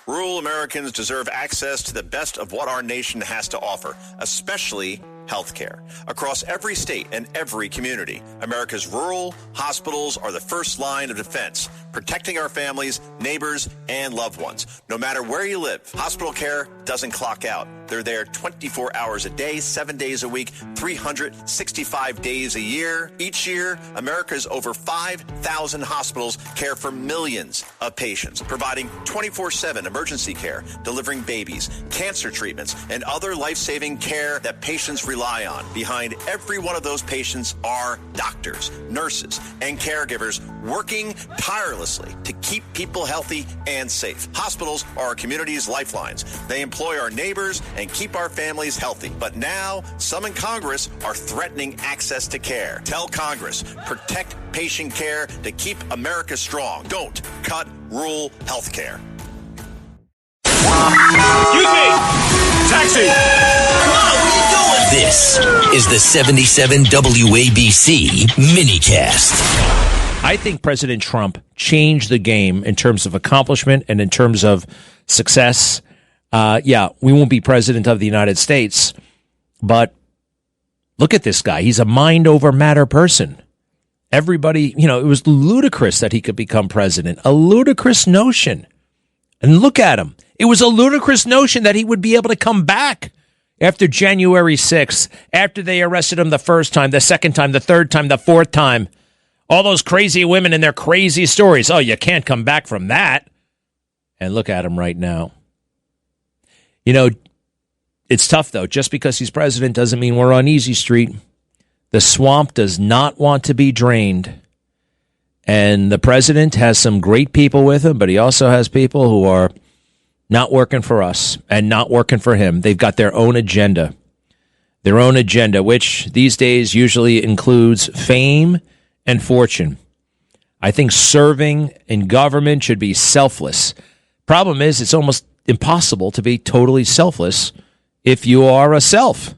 Rural Americans deserve access to the best of what our nation has to offer, especially health care. Across every state and every community, America's rural hospitals are the first line of defense, protecting our families, neighbors, and loved ones. No matter where you live, hospital care doesn't clock out. They're there 24 hours a day, 7 days a week, 365 days a year. Each year, America's over 5,000 hospitals care for millions of patients, providing 24/7 emergency care, delivering babies, cancer treatments, and other life-saving care that patients rely on. Behind every one of those patients are doctors, nurses, and caregivers working tirelessly to keep people healthy and safe. Hospitals are our community's lifelines. They employ our neighbors and keep our families healthy. But now, some in Congress are threatening access to care. Tell Congress, protect patient care to keep America strong. Don't cut rural health care. Excuse me! Taxi! Come on, what are you doing? This is the 77 WABC minicast. I think President Trump changed the game in terms of accomplishment and in terms of success. We won't be president of the United States, but look at this guy. He's a mind over matter person. Everybody, it was ludicrous that he could become president. A ludicrous notion. And look at him. It was a ludicrous notion that he would be able to come back after January 6th, after they arrested him the first time, the second time, the third time, the fourth time. All those crazy women and their crazy stories. Oh, you can't come back from that. And look at him right now. It's tough, though. Just because he's president doesn't mean we're on easy street. The swamp does not want to be drained. And the president has some great people with him, but he also has people who are not working for us and not working for him. They've got their own agenda. Their own agenda, which these days usually includes fame and fortune. I think serving in government should be selfless. Problem is, it's almost impossible to be totally selfless if you are a self.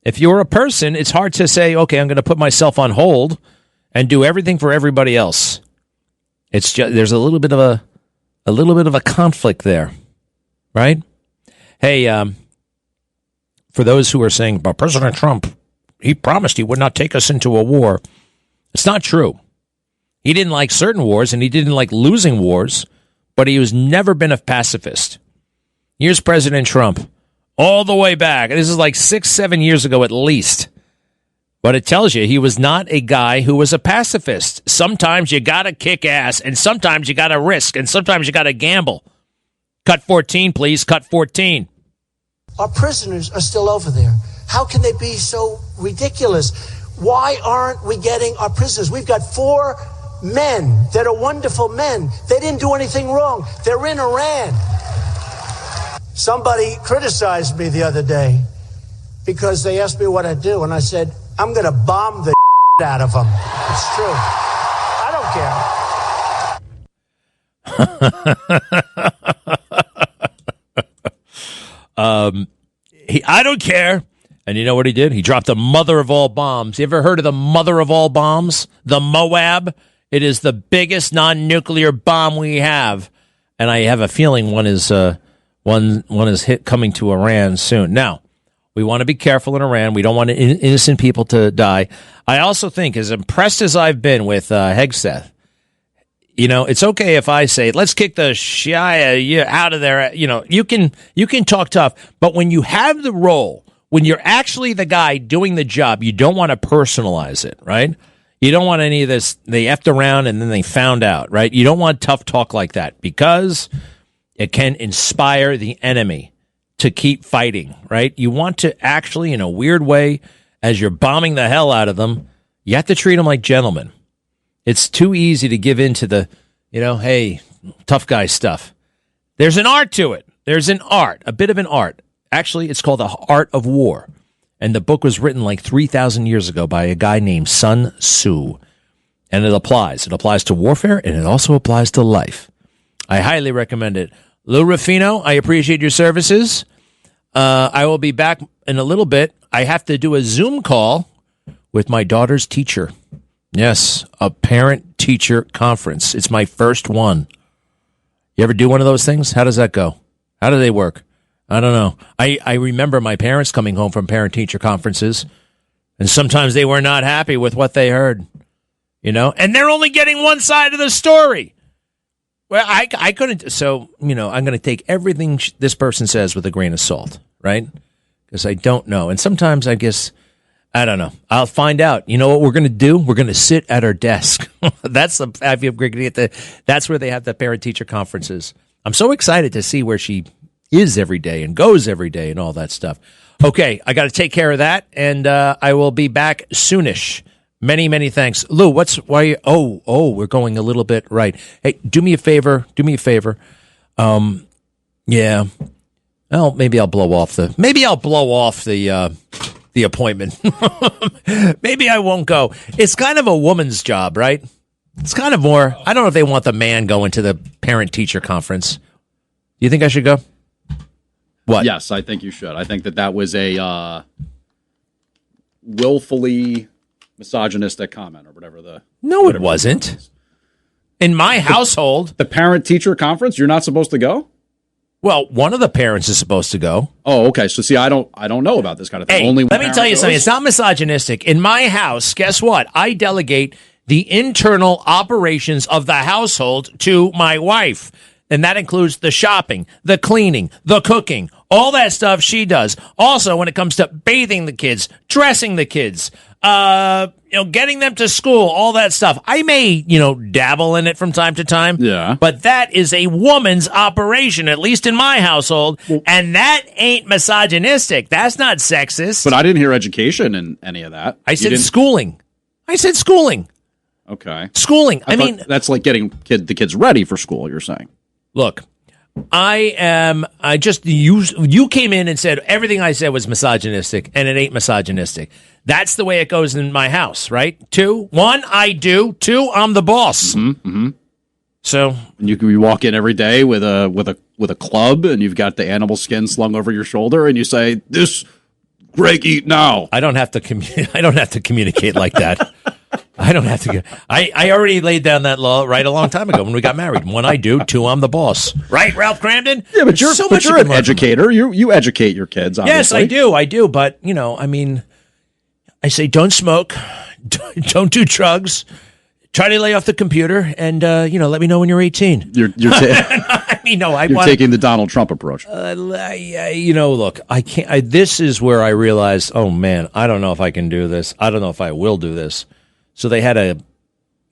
If you're a person, it's hard to say, okay, I'm going to put myself on hold and do everything for everybody else. It's just there's a little bit of a conflict there, right? Hey, for those who are saying, but President Trump, he promised he would not take us into a war. It's not true. He didn't like certain wars and he didn't like losing wars, but he has never been a pacifist. Here's President Trump all the way back. This is like 6-7 years ago at least. But it tells you he was not a guy who was a pacifist. Sometimes you got to kick ass, and sometimes you got to risk, and sometimes you got to gamble. Cut 14, please. Cut 14. Our prisoners are still over there. How can they be so ridiculous? Why aren't we getting our prisoners? We've got 4 men that are wonderful men. They didn't do anything wrong. They're in Iran. Somebody criticized me the other day because they asked me what I do, and I said, I'm going to bomb the out of them. It's true. I don't care. I don't care. And you know what he did? He dropped the mother of all bombs. You ever heard of the mother of all bombs? The Moab. It is the biggest non-nuclear bomb we have. And I have a feeling one is coming to Iran soon. Now, we want to be careful in Iran. We don't want innocent people to die. I also think, as impressed as I've been with Hegseth, it's okay if I say, let's kick the Shia out of there. You can talk tough. But when you have the role, when you're actually the guy doing the job, you don't want to personalize it, right? You don't want any of this, they effed around and then they found out, right? You don't want tough talk like that because it can inspire the enemy to keep fighting, right? You want to actually, in a weird way, as you're bombing the hell out of them, you have to treat them like gentlemen. It's too easy to give in to the, hey, tough guy stuff. There's an art to it. There's an art, a bit of an art. Actually, it's called The Art of War. And the book was written like 3,000 years ago by a guy named Sun Tzu. And it applies. It applies to warfare, and it also applies to life. I highly recommend it. Lou Rufino, I appreciate your services. I will be back in a little bit. I have to do a Zoom call with my daughter's teacher. Yes, a parent-teacher conference. It's my first one. You ever do one of those things? How does that go? How do they work? I don't know. I remember my parents coming home from parent-teacher conferences, and sometimes they were not happy with what they heard, and they're only getting one side of the story. Well, I couldn't. So, I'm going to take everything this person says with a grain of salt, right? Because I don't know. And sometimes I guess, I don't know. I'll find out. You know what we're going to do? We're going to sit at our desk. That's where they have the parent-teacher conferences. I'm so excited to see where she is every day and goes every day and all that stuff. Okay, I got to take care of that, and I will be back soonish. Many, many thanks. Lou, we're going a little bit right. Hey, do me a favor. Yeah. Well, maybe I'll blow off the appointment. Maybe I won't go. It's kind of a woman's job, right? It's kind of more, I don't know if they want the man going to the parent-teacher conference. Do you think I should go? What? Yes, I think you should. I think that was a willfully misogynistic comment or whatever No, it wasn't. In my household. The parent-teacher conference, you're not supposed to go? Well, one of the parents is supposed to go. Oh, okay. So see, I don't know about this kind of thing. Hey, Only let me tell you something. It's not misogynistic. In my house, guess what? I delegate the internal operations of the household to my wife. And that includes the shopping, the cleaning, the cooking, all that stuff she does. Also, when it comes to bathing the kids, dressing the kids, getting them to school, all that stuff. I may, dabble in it from time to time. Yeah. But that is a woman's operation, at least in my household. And that ain't misogynistic. That's not sexist. But I didn't hear education in any of that. I said schooling. Okay. Schooling. I mean, that's like getting the kids ready for school, you're saying. Look, you came in and said everything I said was misogynistic, and it ain't misogynistic. That's the way it goes in my house, right? 2, 1, I do. 2, I'm the boss. Mm-hmm. So and you walk in every day with a club, and you've got the animal skin slung over your shoulder, and you say, "This Greg, eat now." I don't have to communicate like that. I don't have to. I already laid down that law a long time ago when we got married. 1, I do. 2, I'm the boss. Right, Ralph Cramden? Yeah, but you're an educator. You educate your kids, obviously. Yes, I do. But, I say don't smoke. Don't do drugs. Try to lay off the computer and, let me know when you're 18. You're taking the Donald Trump approach. Look, I can't. This is where I realized, oh, man, I don't know if I can do this. I don't know if I will do this. So they had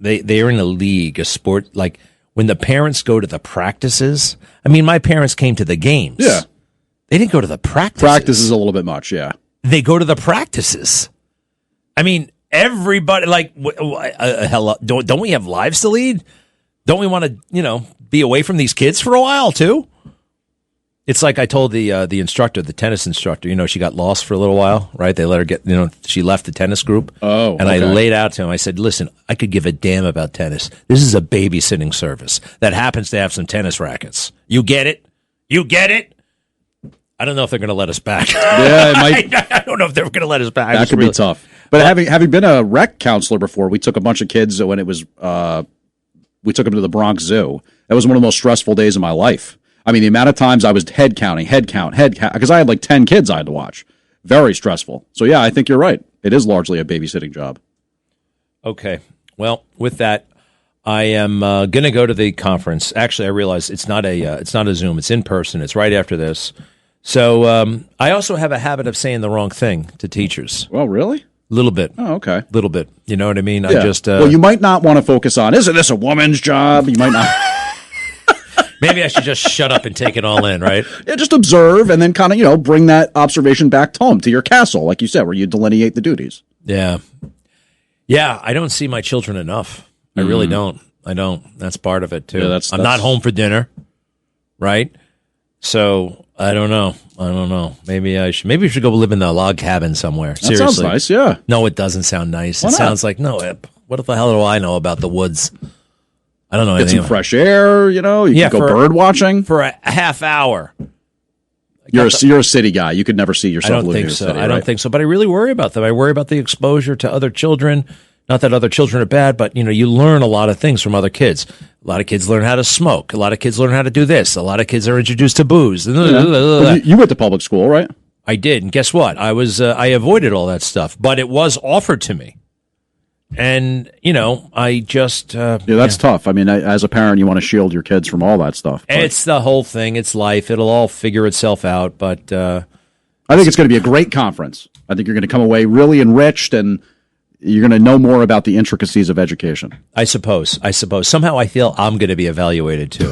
they're in a league, a sport, like when the parents go to the practices. I mean, my parents came to the games. Yeah. They didn't go to the practices. Practice is a little bit much, yeah. They go to the practices. I mean, everybody, hello, don't we have lives to lead? Don't we want to, be away from these kids for a while, too? It's like I told the instructor, the tennis instructor, she got lost for a little while, right? They let her get, she left the tennis group. Oh, and okay. I laid out to him. I said, listen, I could give a damn about tennis. This is a babysitting service that happens to have some tennis rackets. You get it? I don't know if they're going to let us back. Yeah, it might. I don't know if they're going to let us back. That could be tough. But having been a rec counselor before, we took a bunch of kids when it was, we took them to the Bronx Zoo. That was one of the most stressful days of my life. I mean, the amount of times I was head count, because I had like 10 kids I had to watch. Very stressful. So, yeah, I think you're right. It is largely a babysitting job. Okay. Well, with that, I am going to go to the conference. Actually, I realize it's not a Zoom. It's in person. It's right after this. So I also have a habit of saying the wrong thing to teachers. Well, really? A little bit. Oh, okay. A little bit. You know what I mean? Yeah. Well, you might not want to focus on, isn't this a woman's job? You might not. Maybe I should just shut up and take it all in, right? Yeah, just observe and then kind of, bring that observation back home to your castle, like you said, where you delineate the duties. Yeah. Yeah, I don't see my children enough. I really don't. I don't. That's part of it, too. Yeah, I'm not home for dinner, right? So, I don't know. Maybe we should go live in a log cabin somewhere. Seriously. That sounds nice, yeah. No, it doesn't sound nice. Why it not? Sounds like, what the hell do I know about the woods? I don't know anything. Get some fresh air, you can go bird watching. For a half hour. You're a city guy. You could never see yourself living in a city, I don't think so, but I really worry about them. I worry about the exposure to other children, Not that other children are bad, but you learn a lot of things from other kids. A lot of kids learn how to smoke. A lot of kids learn how to do this. A lot of kids are introduced to booze. Yeah. You went to public school, right? I did, and guess what? I avoided all that stuff, but it was offered to me. And, I just... that's tough. I mean, as a parent, you want to shield your kids from all that stuff. But it's the whole thing. It's life. It'll all figure itself out. But I think it's going to be a great conference. I think you're going to come away really enriched, and you're going to know more about the intricacies of education. I suppose. Somehow I feel I'm going to be evaluated, too.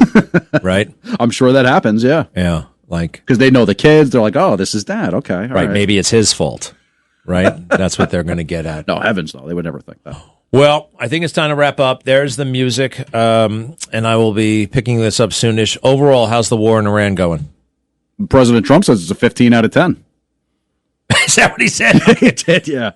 Right? I'm sure that happens, yeah. Yeah, because they know the kids. They're like, oh, this is dad. Okay. All right. Maybe it's his fault. Right? That's what they're going to get at. No, heavens no. They would never think that. Well, I think it's time to wrap up. There's the music, and I will be picking this up soonish. Overall, how's the war in Iran going? President Trump says it's a 15 out of 10. Is that what he said? He did, yeah.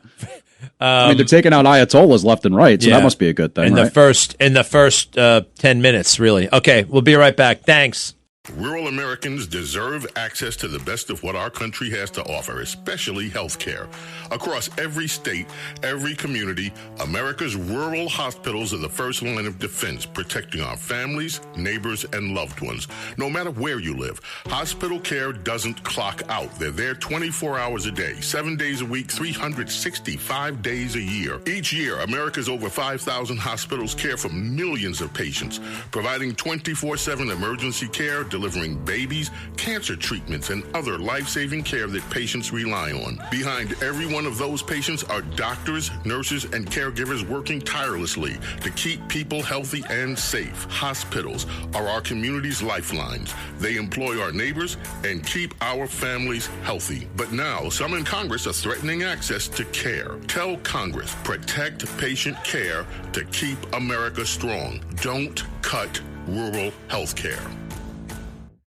I mean, they're taking out Ayatollahs left and right, so that must be a good thing, in the first 10 minutes, really. Okay, we'll be right back. Thanks. Rural Americans deserve access to the best of what our country has to offer, especially health care. Across every state, every community, America's rural hospitals are the first line of defense, protecting our families, neighbors, and loved ones. No matter where you live, hospital care doesn't clock out. They're there 24 hours a day, 7 days a week, 365 days a year. Each year, America's over 5,000 hospitals care for millions of patients, providing 24/7 emergency care, delivering babies, cancer treatments, and other life-saving care that patients rely on. Behind every one of those patients are doctors, nurses, and caregivers working tirelessly to keep people healthy and safe. Hospitals are our community's lifelines. They employ our neighbors and keep our families healthy. But now, some in Congress are threatening access to care. Tell Congress, protect patient care to keep America strong. Don't cut rural health care.